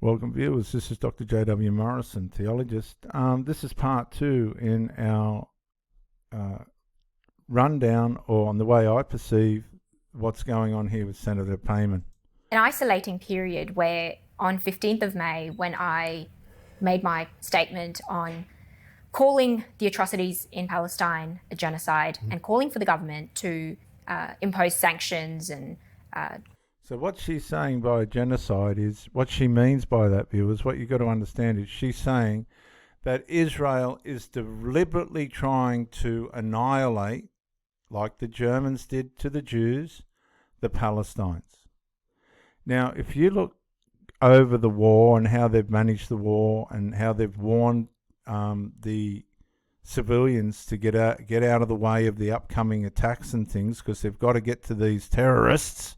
Welcome viewers, this is Dr. J.W. Morrison, theologist. This is part 2 in our rundown, or on the way I perceive what's going on here with Senator Payman. An isolating period where on 15th of May, when I made my statement on calling the atrocities in Palestine a genocide and calling for the government to impose sanctions and So what she's saying by genocide is, what she means by that, viewers, what you've got to understand is she's saying that Israel is deliberately trying to annihilate, like the Germans did to the Jews, the Palestinians. Now, if you look over the war and how they've managed the war and how they've warned the civilians to get out of the way of the upcoming attacks and things, because they've got to get to these terrorists,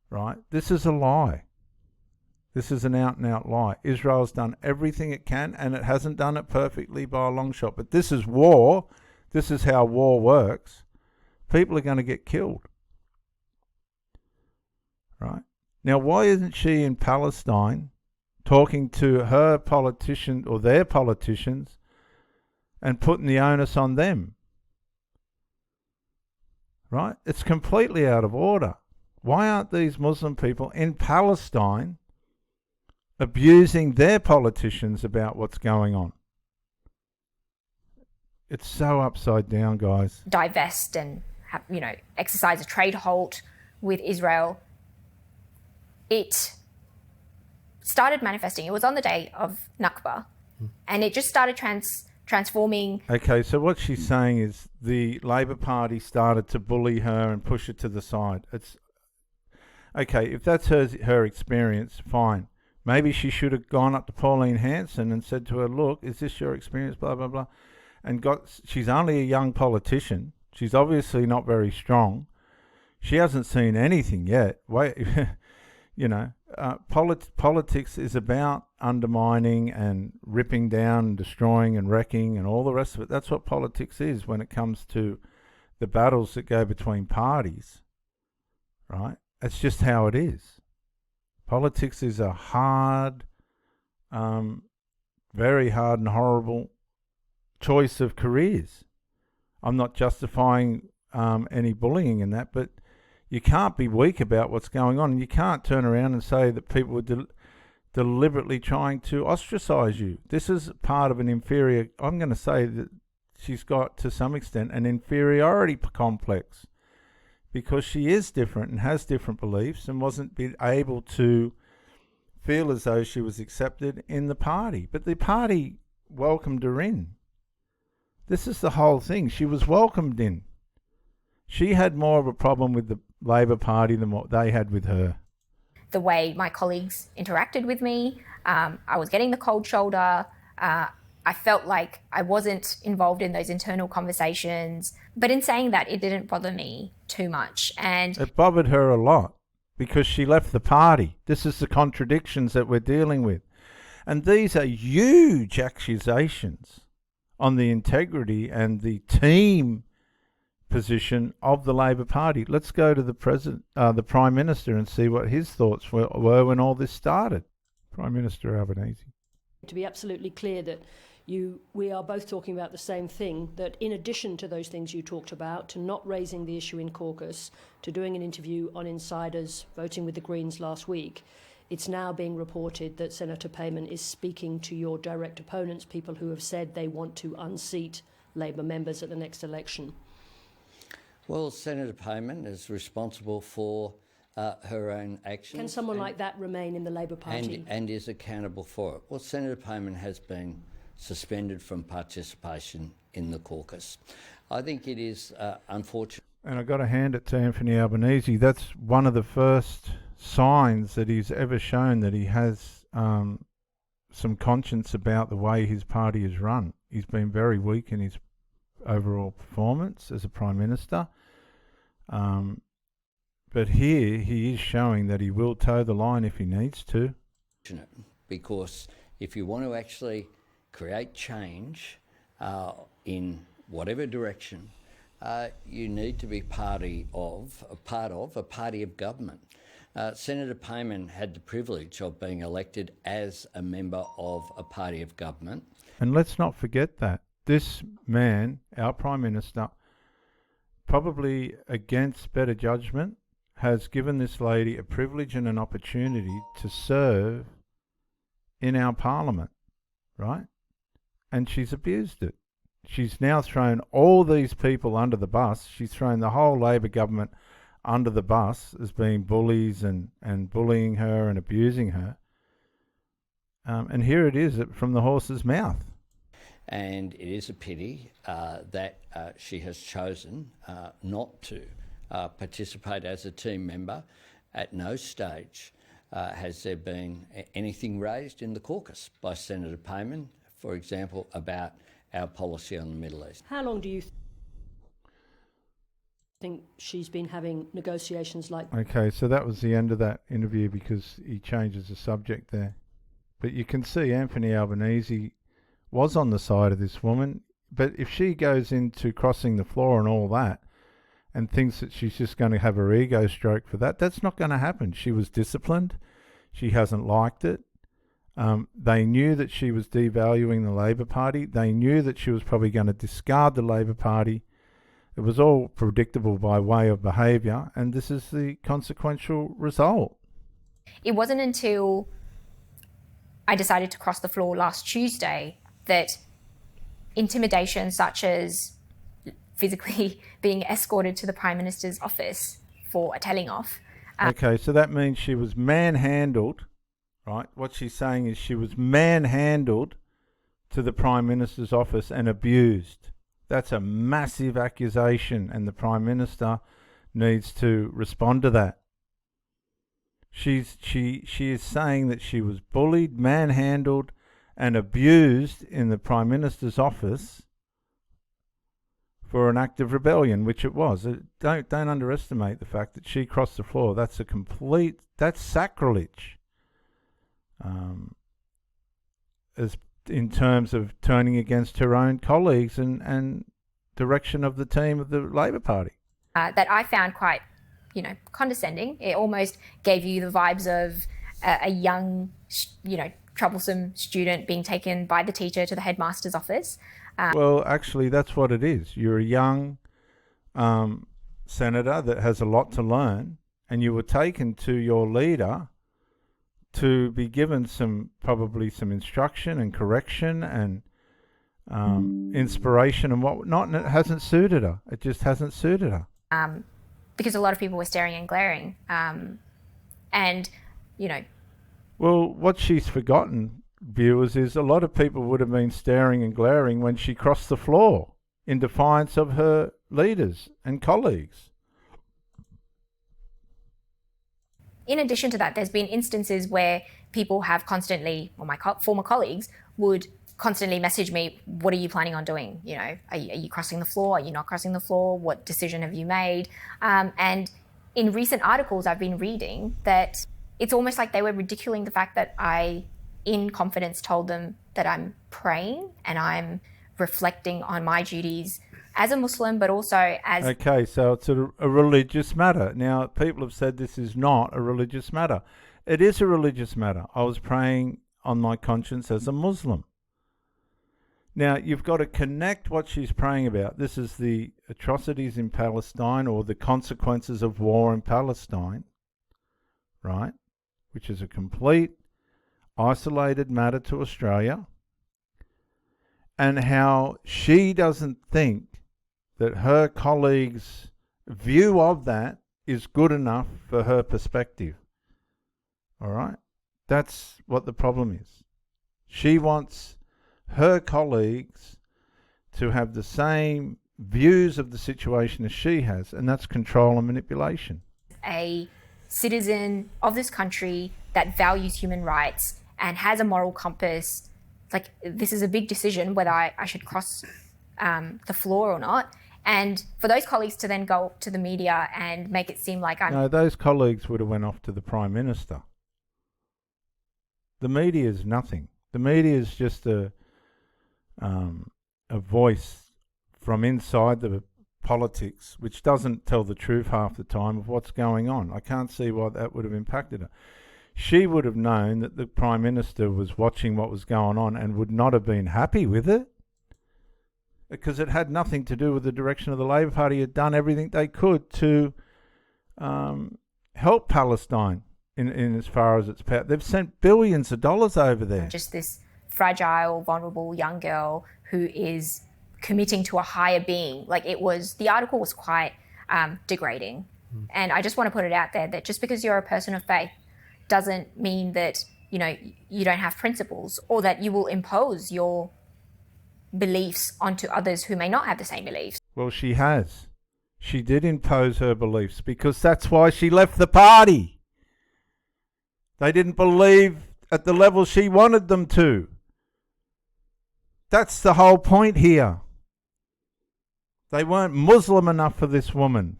right? This is a lie. This is an out-and-out lie. Israel's done everything it can, and it hasn't done it perfectly by a long shot. But this is war. This is how war works. People are going to get killed. Right? Now, why isn't she in Palestine talking to her politician or their politicians and putting the onus on them? Right? It's completely out of order. Why aren't these Muslim people in Palestine abusing their politicians about what's going on? It's so upside down, guys. divest and exercise a trade halt with Israel. It started manifesting. It was on the day of Nakba, and it just started transforming. Okay, so what she's saying is the Labor Party started to bully her and push her to the side. It's okay, if that's her experience, fine. Maybe she should have gone up to Pauline Hanson and said to her, look, is this your experience, blah, blah, blah. And she's only a young politician. She's obviously not very strong. She hasn't seen anything yet. Politics is about undermining and ripping down and destroying and wrecking and all the rest of it. That's what politics is when it comes to the battles that go between parties, right? That's just how it is. Politics is a hard, very hard and horrible choice of careers. I'm not justifying any bullying in that, but you can't be weak about what's going on, and you can't turn around and say that people were deliberately trying to ostracize you. This is part of an inferior, I'm going to say that she's got, to some extent, an inferiority complex, because she is different and has different beliefs and wasn't able to feel as though she was accepted in the party. But the party welcomed her in. This is the whole thing. She was welcomed in. She had more of a problem with the Labor Party than what they had with her. The way my colleagues interacted with me, I was getting the cold shoulder. I felt like I wasn't involved in those internal conversations. But in saying that, it didn't bother me too much. And it bothered her a lot because she left the party. This is the contradictions that we're dealing with. And these are huge accusations on the integrity and the team position of the Labor Party. Let's go to the Prime Minister and see what his thoughts were when all this started. Prime Minister Albanese. To be absolutely clear that we are both talking about the same thing, that in addition to those things you talked about, to not raising the issue in caucus, to doing an interview on insiders voting with the Greens last week, it's now being reported that Senator Payman is speaking to your direct opponents, people who have said they want to unseat Labor members at the next election. Well, Senator Payman is responsible for her own actions. Can someone like that remain in the Labor Party? And is accountable for it. Well, Senator Payman has been suspended from participation in the caucus. I think it is unfortunate. And I've got to hand it to Anthony Albanese. That's one of the first signs that he's ever shown that he has some conscience about the way his party is run. He's been very weak in his overall performance as a Prime Minister. But here he is showing that he will toe the line if he needs to. Because if you want to actually create change in whatever direction, you need to be part of a party of government. Senator Payman had the privilege of being elected as a member of a party of government. And let's not forget that this man, our Prime Minister, probably against better judgment, has given this lady a privilege and an opportunity to serve in our parliament, right? And she's abused it. She's now thrown all these people under the bus. She's thrown the whole Labor government under the bus as being bullies and bullying her and abusing her. And here it is from the horse's mouth. And it is a pity that she has chosen not to participate as a team member. At no stage has there been anything raised in the caucus by Senator Payman, for example, about our policy on the Middle East. How long do you think she's been having negotiations like? Okay, so that was the end of that interview because he changes the subject there. But you can see Anthony Albanese was on the side of this woman. But if she goes into crossing the floor and all that and thinks that she's just going to have her ego stroke for that, that's not going to happen. She was disciplined. She hasn't liked it. They knew that she was devaluing the Labor Party. They knew that she was probably going to discard the Labor Party. It was all predictable by way of behaviour, and this is the consequential result. It wasn't until I decided to cross the floor last Tuesday that intimidation such as physically being escorted to the Prime Minister's office for a telling off. Okay, so that means she was manhandled, right? What she's saying is she was manhandled to the Prime Minister's office and abused. That's a massive accusation, and the Prime Minister needs to respond to that. She is saying that she was bullied, manhandled, and abused in the Prime Minister's office for an act of rebellion, which it was. Don't underestimate the fact that she crossed the floor. That's sacrilege. As in terms of turning against her own colleagues and direction of the team of the Labor Party. That I found quite, condescending. It almost gave you the vibes of a young, troublesome student being taken by the teacher to the headmaster's office. Well, actually, that's what it is. You're a young senator that has a lot to learn, and you were taken to your leader to be given probably some instruction and correction and inspiration and whatnot, and it hasn't suited her. It just hasn't suited her. Because a lot of people were staring and glaring. Well, what she's forgotten, viewers, is a lot of people would have been staring and glaring when she crossed the floor in defiance of her leaders and colleagues. In addition to that, there's been instances where people have constantly, or my former colleagues would constantly message me, what are you planning on doing? Are you crossing the floor? Are you not crossing the floor? What decision have you made? And in recent articles I've been reading that it's almost like they were ridiculing the fact that I, in confidence, told them that I'm praying and I'm reflecting on my duties as a Muslim, but also as... Okay, so it's a religious matter. Now, people have said this is not a religious matter. It is a religious matter. I was praying on my conscience as a Muslim. Now, you've got to connect what she's praying about. This is the atrocities in Palestine, or the consequences of war in Palestine, right? Which is a complete isolated matter to Australia. And how she doesn't think that her colleagues' view of that is good enough for her perspective. All right? That's what the problem is. She wants her colleagues to have the same views of the situation as she has, and that's control and manipulation. A citizen of this country that values human rights and has a moral compass, like, this is a big decision whether I should cross the floor or not. And for those colleagues to then go to the media and make it seem like I'm... No, those colleagues would have went off to the Prime Minister. The media is nothing. The media is just a voice from inside the politics, which doesn't tell the truth half the time of what's going on. I can't see why that would have impacted her. She would have known that the Prime Minister was watching what was going on and would not have been happy with it, because it had nothing to do with the direction of the Labor Party. It had done everything they could to help Palestine in as far as its power. They've sent billions of dollars over there. Just this fragile, vulnerable young girl who is committing to a higher being. Like, the article was quite degrading. And I just want to put it out there that just because you're a person of faith doesn't mean that, you don't have principles, or that you will impose your beliefs onto others who may not have the same beliefs. Well, she has. She did impose her beliefs, because that's why she left the party. They didn't believe at the level she wanted them to. That's the whole point here. They weren't Muslim enough for this woman.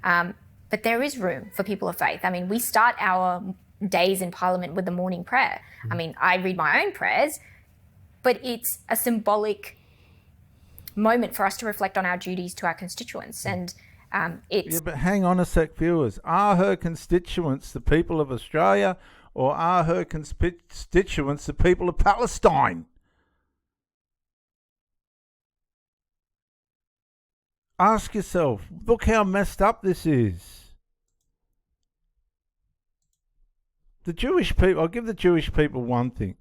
But there is room for people of faith. I mean, we start our days in Parliament with the morning prayer. I mean, I read my own prayers, but it's a symbolic moment for us to reflect on our duties to our constituents. And it's... Yeah, but hang on a sec, viewers. Are her constituents the people of Australia, or are her constituents the people of Palestine? Ask yourself, look how messed up this is. The Jewish people, I'll give the Jewish people one thing.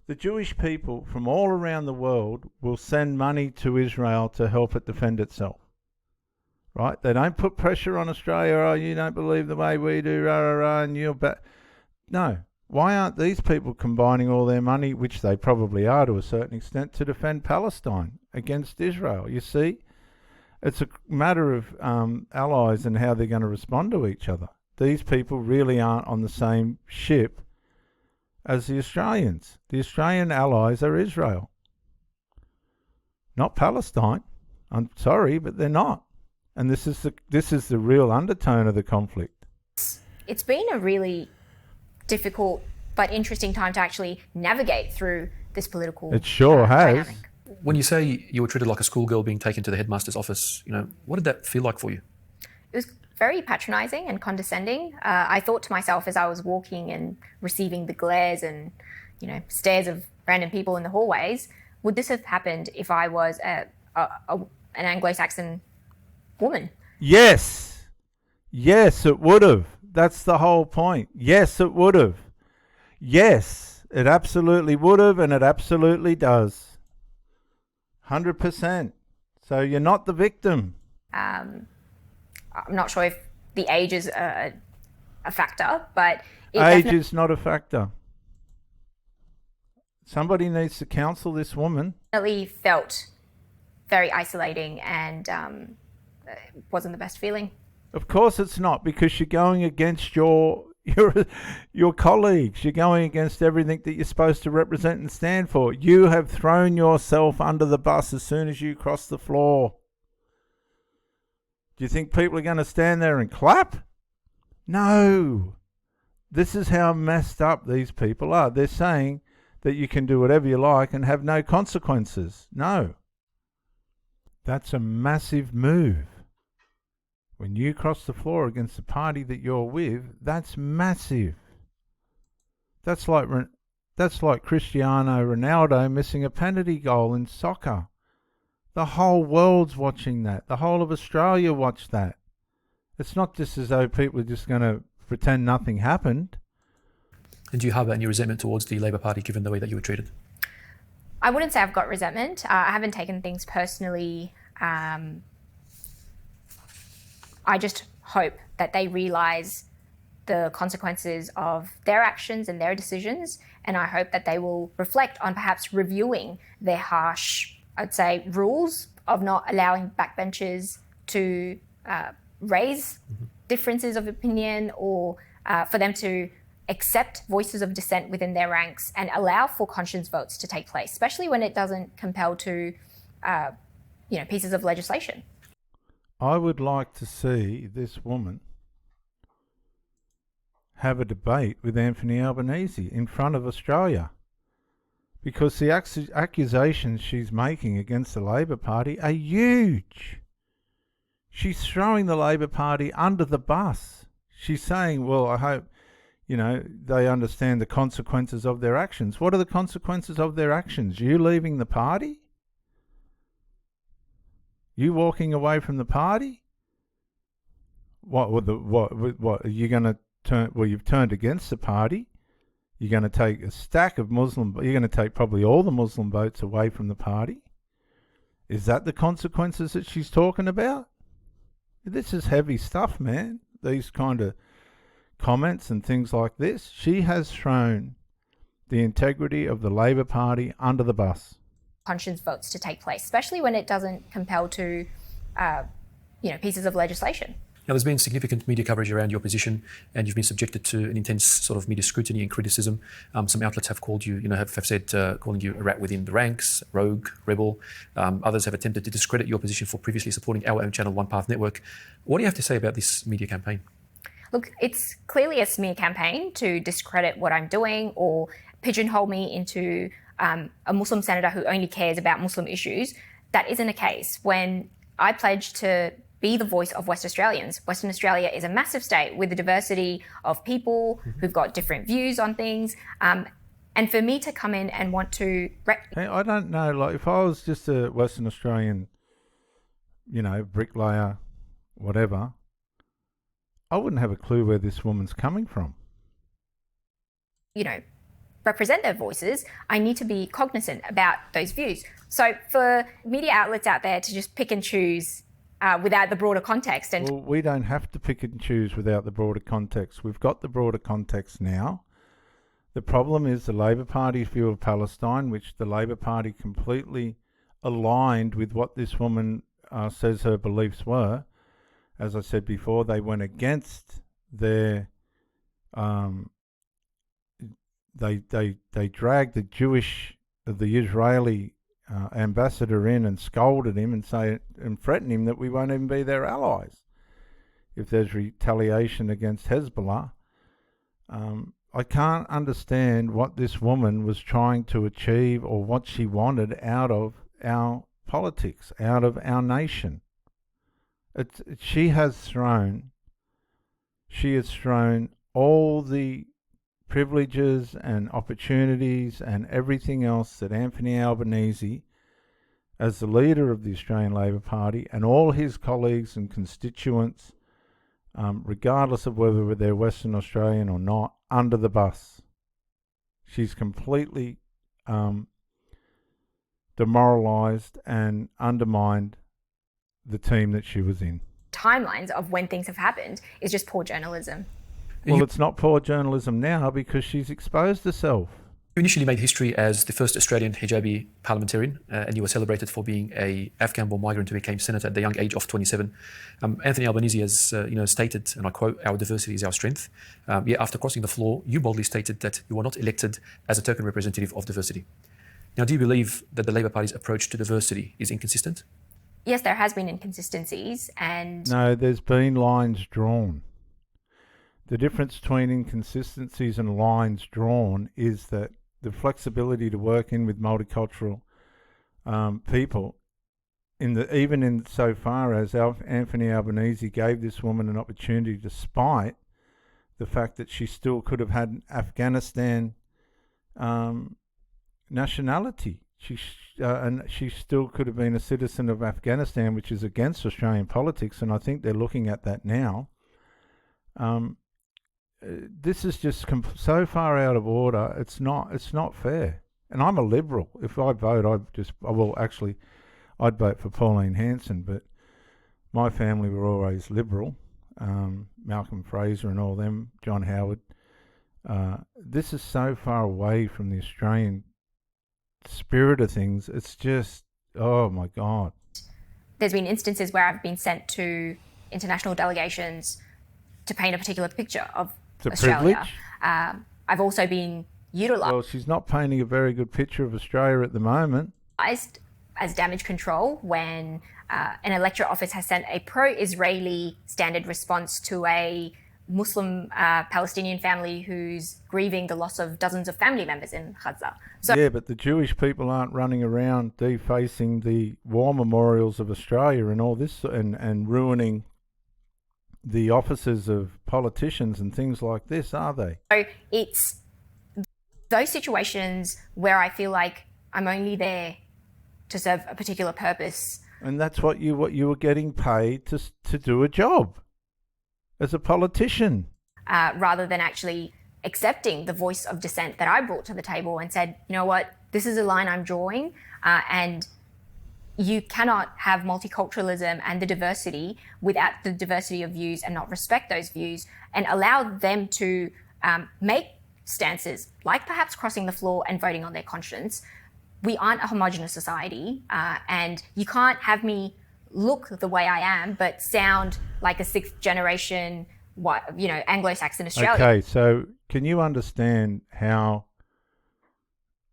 The Jewish people from all around the world will send money to Israel to help it defend itself. Right? They don't put pressure on Australia, oh, you don't believe the way we do, rah, rah, rah, and you're bad. No. Why aren't these people combining all their money, which they probably are to a certain extent, to defend Palestine against Israel? You see? It's a matter of allies and how they're going to respond to each other. These people really aren't on the same ship as the Australians. The Australian allies are Israel, not Palestine. I'm sorry, but they're not. And this is the real undertone of the conflict. It's been a really difficult but interesting time to actually navigate through this political It sure has. dynamic. When you say you were treated like a schoolgirl being taken to the headmaster's office, what did that feel like for you? It was very patronising and condescending. I thought to myself as I was walking and receiving the glares and, stares of random people in the hallways, would this have happened if I was an Anglo-Saxon woman? Yes. Yes, it would have. That's the whole point. Yes, it would have. Yes, it absolutely would have, and it absolutely does. 100%. So you're not the victim. I'm not sure if the age is a factor, but... Age is not a factor. Somebody needs to counsel this woman. Definitely felt very isolating, and it wasn't the best feeling. Of course it's not, because you're going against your colleagues. You're going against everything that you're supposed to represent and stand for. You have thrown yourself under the bus as soon as you cross the floor. Do you think people are going to stand there and clap? No. This is how messed up these people are. They're saying that you can do whatever you like and have no consequences. No. That's a massive move. When you cross the floor against the party that you're with, that's massive. That's like Cristiano Ronaldo missing a penalty goal in soccer. The whole world's watching that. The whole of Australia watched that. It's not just as though people are just going to pretend nothing happened. And do you harbour any resentment towards the Labor Party given the way that you were treated? I wouldn't say I've got resentment. I haven't taken things personally. I just hope that they realise the consequences of their actions and their decisions, and I hope that they will reflect on perhaps reviewing their harsh, I'd say, rules of not allowing backbenchers to raise differences of opinion, or for them to accept voices of dissent within their ranks and allow for conscience votes to take place, especially when it doesn't compel to pieces of legislation. I would like to see this woman have a debate with Anthony Albanese in front of Australia, because the accusations she's making against the Labor Party are huge. She's throwing the Labor Party under the bus. She's saying, well, I hope, they understand the consequences of their actions. What are the consequences of their actions? You leaving the party? You walking away from the party? What are you going to turn? Well, you've turned against the party. You're going to take a stack of Muslim. You're going to take probably all the Muslim votes away from the party. Is that the consequences that she's talking about? This is heavy stuff, man. These kind of comments and things like this. She has thrown the integrity of the Labor Party under the bus. Conscience votes to take place, especially when it doesn't compel to, pieces of legislation. Now, there's been significant media coverage around your position, and you've been subjected to an intense sort of media scrutiny and criticism. Some outlets have called you, have said, calling you a rat within the ranks, rogue, rebel. Others have attempted to discredit your position for previously supporting our own channel, One Path Network. What do you have to say about this media campaign? Look, it's clearly a smear campaign to discredit what I'm doing or pigeonhole me into a Muslim senator who only cares about Muslim issues. That isn't a case. When I pledged to be the voice of West Australians, Western Australia is a massive state with a diversity of people who've got different views on things. And for me to come in and want to... Hey, I don't know, like if I was just a Western Australian, bricklayer, whatever, I wouldn't have a clue where this woman's coming from. Represent their voices, I need to be cognizant about those views. So for media outlets out there to just pick and choose without the broader context... Well, we don't have to pick and choose without the broader context. We've got the broader context now. The problem is the Labor Party's view of Palestine, which the Labor Party completely aligned with what this woman says her beliefs were. As I said before, they went against their... They dragged the Israeli ambassador in and scolded him and threatened him that we won't even be their allies if there's retaliation against Hezbollah. I can't understand what this woman was trying to achieve or what she wanted out of our politics, out of our nation. She has thrown all the privileges and opportunities and everything else that Anthony Albanese, as the leader of the Australian Labor Party, and all his colleagues and constituents, regardless of whether they're Western Australian or not, under the bus. She's completely demoralised and undermined the team that she was in. Timelines of when things have happened is just poor journalism. Well, it's not poor journalism now because she's exposed herself. You initially made history as the first Australian hijabi parliamentarian, and you were celebrated for being an Afghan-born migrant who became senator at the young age of 27. Anthony Albanese has, stated, and I quote, "Our diversity is our strength." Yet after crossing the floor, you boldly stated that you were not elected as a token representative of diversity. Now, do you believe that the Labor Party's approach to diversity is inconsistent? Yes, there has been inconsistencies, and... No, there's been lines drawn. The difference between inconsistencies and lines drawn is that the flexibility to work in with multicultural people, even in so far as Anthony Albanese gave this woman an opportunity, despite the fact that she still could have had Afghanistan nationality. And she still could have been a citizen of Afghanistan, which is against Australian politics, and I think they're looking at that now. This is just so far out of order. It's not fair. And I'm a Liberal. If I vote, I'd vote for Pauline Hanson, but my family were always Liberal. Malcolm Fraser and all them, John Howard. This is so far away from the Australian spirit of things. It's just, oh my God. There's been instances where I've been sent to international delegations to paint a particular picture of Australia. I've also been utilised. Well, she's not painting a very good picture of Australia at the moment. As damage control when an electorate office has sent a pro-Israeli standard response to a Muslim Palestinian family who's grieving the loss of dozens of family members in Gaza. So Yeah, but the Jewish people aren't running around defacing the war memorials of Australia and all this, and ruining the offices of politicians and things like this, are they? So it's those situations where I feel like I'm only there to serve a particular purpose. And that's what you were getting paid to do a job as a politician. Rather than actually accepting the voice of dissent that I brought to the table and said, you know what, this is a line I'm drawing, and you cannot have multiculturalism and the diversity without the diversity of views and not respect those views and allow them to make stances like perhaps crossing the floor and voting on their conscience. We aren't a homogenous society, and you can't have me look the way I am but sound like a sixth generation Anglo-Saxon Australian. Okay, so can you understand how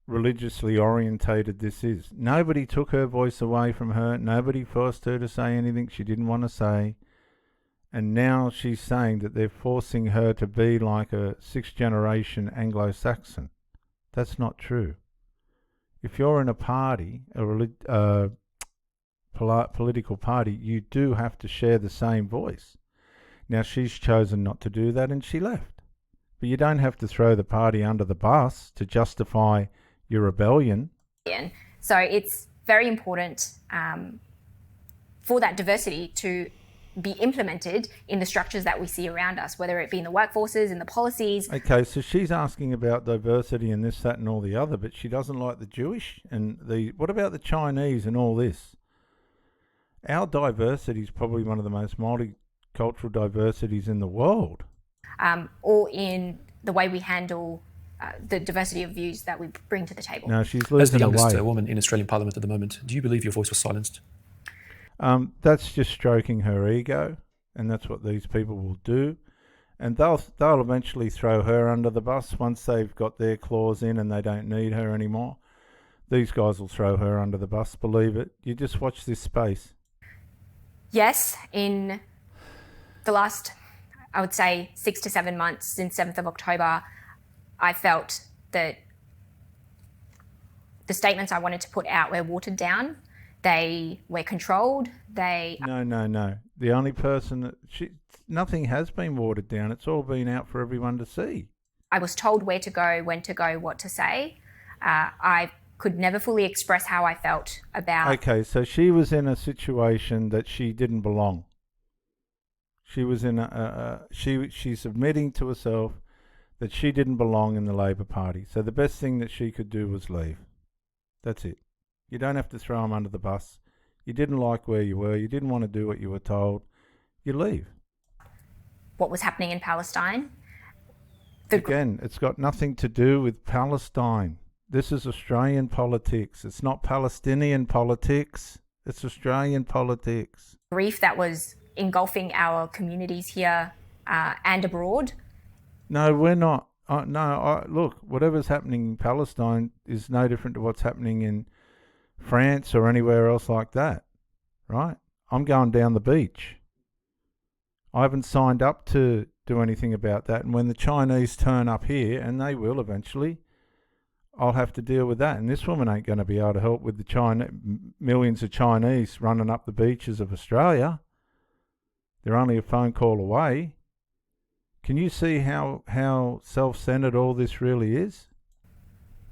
religiously orientated this is? Nobody took her voice away from her. Nobody forced her to say anything she didn't want to say. And now she's saying that they're forcing her to be like a sixth generation Anglo-Saxon. That's not true. If you're in a party, a political party, you do have to share the same voice. Now, she's chosen not to do that and she left. But you don't have to throw the party under the bus to justify your rebellion. So it's very important for that diversity to be implemented in the structures that we see around us, whether it be in the workforces, in the policies. Okay, so she's asking about diversity and this, that and all the other, but she doesn't like the Jewish and what about the Chinese and all this? Our diversity is probably one of the most multicultural diversities in the world. Or in the way we handle the diversity of views that we bring to the table. No, she's As the losing youngest away. woman in Australian Parliament at the moment, do you believe your voice was silenced? That's just stroking her ego, and that's what these people will do. And they'll eventually throw her under the bus once they've got their claws in and they don't need her anymore. These guys will throw her under the bus, believe it. You just watch this space. Yes, in the last, I would say, 6 to 7 months, since 7th of October, I felt that the statements I wanted to put out were watered down. They were controlled. No. The only person nothing has been watered down. It's all been out for everyone to see. I was told where to go, when to go, what to say. I could never fully express how I felt about. Okay, so she was in a situation that she didn't belong. She was in she's admitting to herself that she didn't belong in the Labor Party. So the best thing that she could do was leave. That's it. You don't have to throw them under the bus. You didn't like where you were. You didn't want to do what you were told. You leave. What was happening in Palestine. Again, it's got nothing to do with Palestine. This is Australian politics. It's not Palestinian politics. It's Australian politics. Grief that was engulfing our communities here and abroad. No, we're not. Look, whatever's happening in Palestine is no different to what's happening in France or anywhere else like that, right? I'm going down the beach. I haven't signed up to do anything about that. And when the Chinese turn up here, and they will eventually, I'll have to deal with that. And this woman ain't going to be able to help with the millions of Chinese running up the beaches of Australia. They're only a phone call away. Can you see how self-centered all this really is?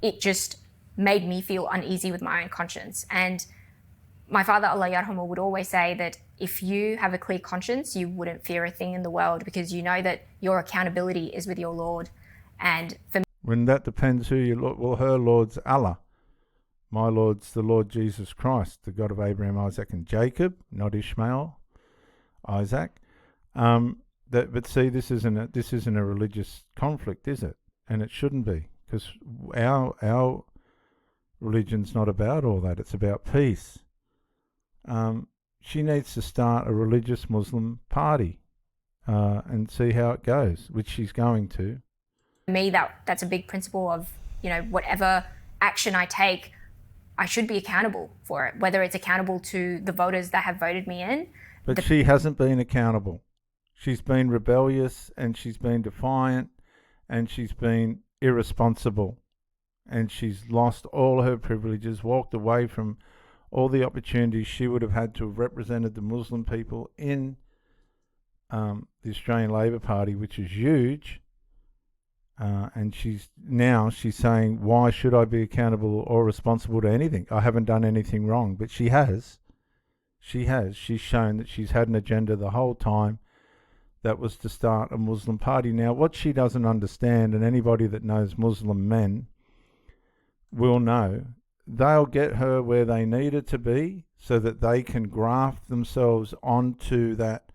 It just made me feel uneasy with my own conscience. And my father, Allah yarhamu, would always say that if you have a clear conscience, you wouldn't fear a thing in the world because you know that your accountability is with your Lord. And for me, when that depends who you Lord, well, her Lord's Allah. My Lord's the Lord Jesus Christ, the God of Abraham, Isaac and Jacob, not Ishmael, Isaac. But see, this isn't a religious conflict, is it? And it shouldn't be, because our religion's not about all that. It's about peace. She needs to start a religious Muslim party and see how it goes, which she's going to. For me, that's a big principle of, whatever action I take, I should be accountable for it, whether it's accountable to the voters that have voted me in. But she hasn't been accountable. She's been rebellious and she's been defiant and she's been irresponsible. And she's lost all her privileges, walked away from all the opportunities she would have had to have represented the Muslim people in the Australian Labor Party, which is huge. And she's saying, why should I be accountable or responsible to anything? I haven't done anything wrong. But she has. She's shown that she's had an agenda the whole time that was to start a Muslim party. Now, what she doesn't understand, and anybody that knows Muslim men will know, they'll get her where they need her to be so that they can graft themselves onto that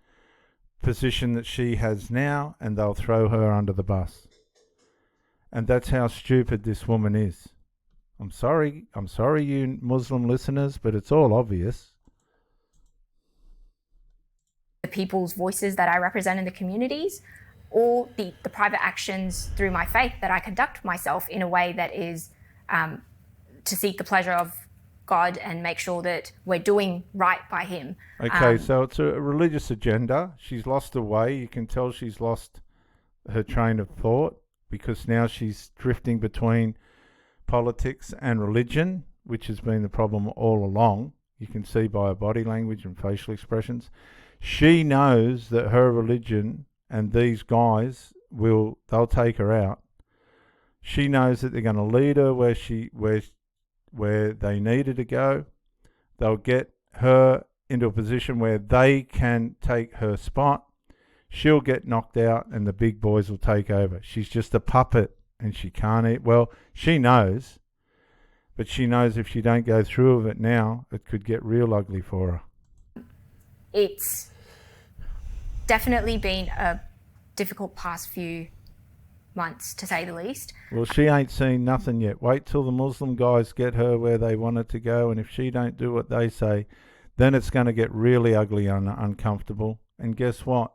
position that she has now, and they'll throw her under the bus. And that's how stupid this woman is. I'm sorry, you Muslim listeners, but it's all obvious. The people's voices that I represent in the communities, or the private actions through my faith that I conduct myself in a way that is to seek the pleasure of God and make sure that we're doing right by Him. Okay, so it's a religious agenda. She's lost her way. You can tell she's lost her train of thought because now she's drifting between politics and religion, which has been the problem all along. You can see by her body language and facial expressions. She knows that her religion and these guys they'll take her out. She knows that they're going to lead her where they need her to go. They'll get her into a position where they can take her spot. She'll get knocked out and the big boys will take over. She's just a puppet and she can't eat. Well, she knows, but she knows if she don't go through with it now, it could get real ugly for her. It's definitely been a difficult past few months, to say the least. Well, she ain't seen nothing yet. Wait till the Muslim guys get her where they want her to go, and if she don't do what they say, then it's going to get really ugly and uncomfortable. And guess what?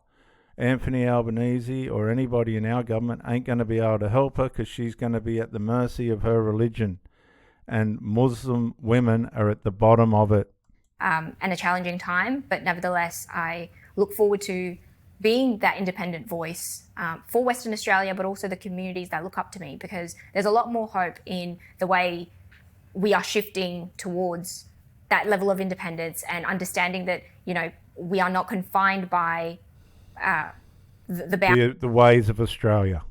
Anthony Albanese or anybody in our government ain't going to be able to help her because she's going to be at the mercy of her religion. And Muslim women are at the bottom of it. And a challenging time, but nevertheless, I look forward to being that independent voice for Western Australia, but also the communities that look up to me, because there's a lot more hope in the way we are shifting towards that level of independence and understanding that, we are not confined by the ways of Australia.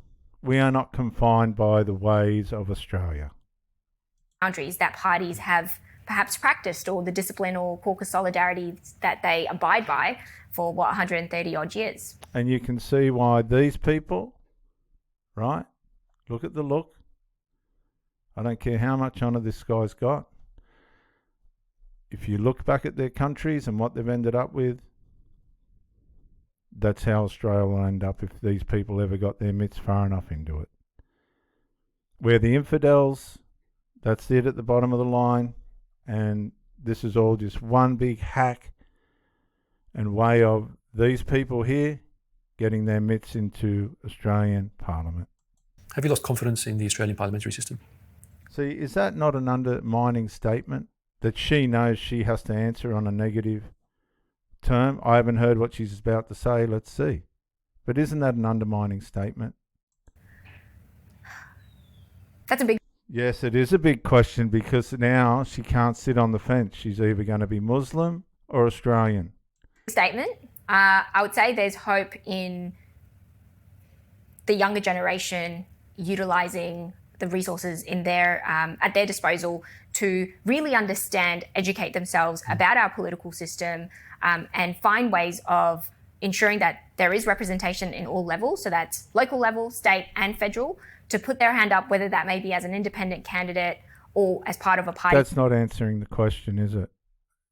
We are not confined by the ways of Australia. Boundaries that parties have perhaps practiced, or the discipline or caucus solidarity that they abide by for 130 odd years. And you can see why these people, right? Look at the look. I don't care how much honour this guy's got. If you look back at their countries and what they've ended up with, that's how Australia will end up if these people ever got their mitts far enough into it. We're the infidels, that's it at the bottom of the line, and this is all just one big hack and way of these people here getting their mitts into Australian Parliament. Have you lost confidence in the Australian parliamentary system? See, is that not an undermining statement that she knows she has to answer on a negative term? I haven't heard what she's about to say. Let's see. But isn't that an undermining statement? That's a big... Yes, it is a big question because now she can't sit on the fence. She's either going to be Muslim or Australian. Statement. I would say there's hope in the younger generation utilising the resources in their at their disposal to really understand, educate themselves about our political system, and find ways of ensuring that there is representation in all levels, so that's local level, state and federal, to put their hand up, whether that may be as an independent candidate or as part of a party. That's not answering the question, is it?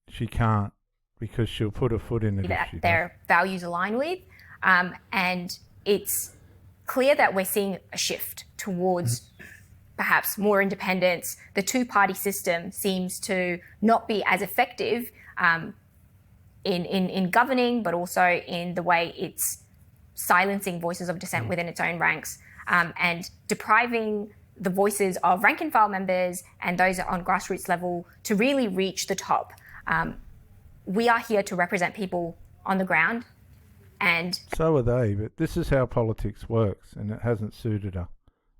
She can't, because she'll put her foot in it that if she their values align with. And it's clear that we're seeing a shift towards perhaps more independence. The two-party system seems to not be as effective in governing, but also in the way it's silencing voices of dissent within its own ranks, and depriving the voices of rank and file members and those on grassroots level to really reach the top. We are here to represent people on the ground And So are they, but this is how politics works, and it hasn't suited her.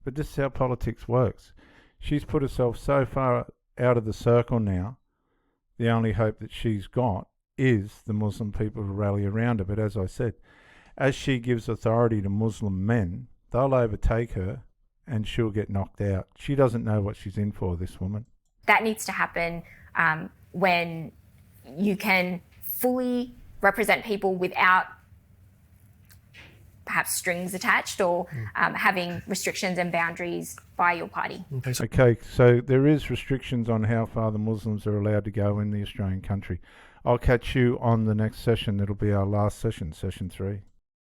But this is how politics works. She's put herself so far out of the circle now, the only hope that she's got is the Muslim people to rally around her. But as I said, as she gives authority to Muslim men, they'll overtake her and she'll get knocked out. She doesn't know what she's in for, this woman. that needs to happen when you can fully represent people without perhaps strings attached or having restrictions and boundaries by your party. Okay, so there is restrictions on how far the Muslims are allowed to go in the Australian country. I'll catch you on the next session. It'll be our last session, session 3.